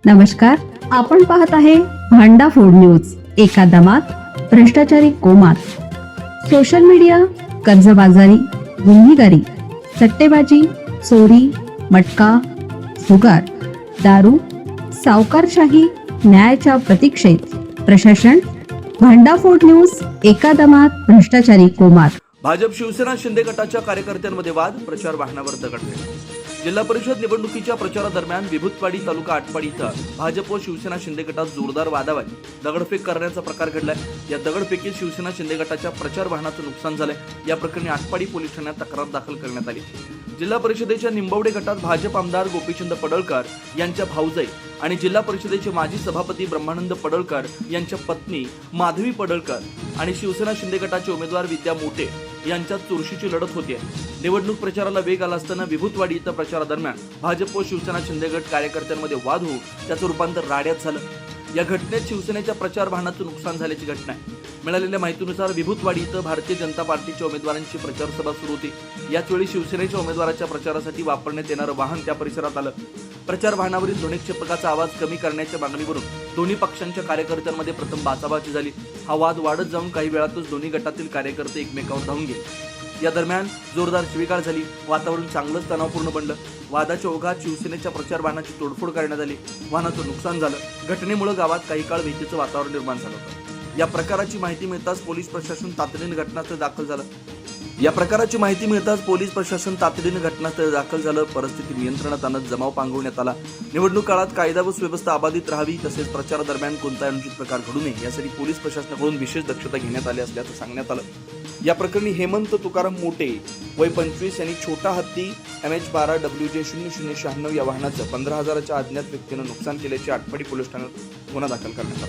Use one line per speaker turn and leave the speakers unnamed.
नमस्कार, आपण पाहत आहे भांडा फोड न्यूज. एका दमात भ्रष्टाचारी कोमात. सोशल मीडिया, कर्जबाजारी, गुन्हेगारी, सट्टेबाजी, चोरी, मटका, जुगार, दारू, सावकारशाही, न्यायाच्या प्रतीक्षेत प्रशासन. भांडाफोड न्यूज. एका दमात भ्रष्टाचारी कोमात.
भाजप शिवसेना शिंदे गटाच्या कार्यकर्त्यांमध्ये वाद, प्रचार वाहनावर दगडफेक. जिल्हा परिषद निवडणुकीच्या प्रचारादरम्यान विभूतवाडी तालुका आटपाडी इथं भाजप व शिवसेना शिंदे गटात जोरदार वादावाद, दगडफेक करण्याचा प्रकार घडलाय. या दगडफेकीत शिवसेना शिंदे गटाच्या प्रचार वाहनाचं नुकसान झालंय. या प्रकरणी आटपाडी पोलीस ठाण्यात तक्रार दाखल करण्यात आली. जिल्हा परिषदेच्या निंबवडे गटात भाजप आमदार गोपीचंद पडळकर यांच्या भाऊजाई आणि जिल्हा परिषदेचे माजी सभापती ब्रह्मानंद पडळकर यांच्या पत्नी माधवी पडळकर आणि शिवसेना शिंदे गटाचे उमेदवार विद्या मोटे यांच्यात चुरशीची लढत होती. निवडणूक प्रचाराला वेग आला असताना विभूतवाडी इथं प्रचारादरम्यान भाजप व शिवसेना शिंदे गट कार्यकर्त्यांमध्ये वाद होऊन त्याचं रूपांतर राड्यात झालं. या घटनेत शिवसेनेच्या प्रचार वाहनाचं नुकसान झाल्याची घटना आहे. मिळालेल्या माहितीनुसार विभूतवाडी इथं भारतीय जनता पार्टीच्या उमेदवारांची प्रचार सभा सुरू होती. याच वेळी शिवसेनेच्या उमेदवाराच्या प्रचारासाठी वापरण्यात येणारं वाहन त्या परिसरात आलं. प्रचार वाहनावरील ध्वनिक्षेपकाचा आवाज कमी करण्याच्या मागणीवरून दोन्ही पक्षांच्या कार्यकर्त्यांमध्ये प्रथम बाचाबाची झाली. हा वाद वाढत जाऊन काही वेळातच दोन्ही गटातील कार्यकर्ते एकमेकावर धावून गेले. या दरम्यान जोरदार शिवीगाळ झाली. वातावरण चांगलंच तणावपूर्ण बनलं. वादाच्या ओघात शिवसेनेच्या प्रचार वाहनाची तोडफोड करण्यात आली. वाहनाचं नुकसान झालं. घटनेमुळे गावात काही काळ भीतीचं वातावरण निर्माण झालं होतं. या प्रकाराची माहिती मिळताच पोलीस प्रशासन तातडीने घटनास्थळी दाखल झालं. परिस्थिती नियंत्रणात आणत जमाव पांगवण्यात आला. निवडणूक काळात कायदा व सुव्यवस्था अबाधित राहावी तसेच प्रचारादरम्यान कोणताही अनुचित प्रकार घडू नये यासाठी पोलीस प्रशासनाकडून विशेष दक्षता घेण्यात आली असल्याचं सांगण्यात आलं. या प्रकरणी हेमंत तुकाराम मोटे वय 25 यांनी छोटा हत्ती MH12WJ0096 या वाहनाचं 15,000च्या अज्ञात व्यक्तीनं नुकसान केल्याची आटपाडी पोलीस ठाण्यात गुन्हा दाखल करण्यात आला.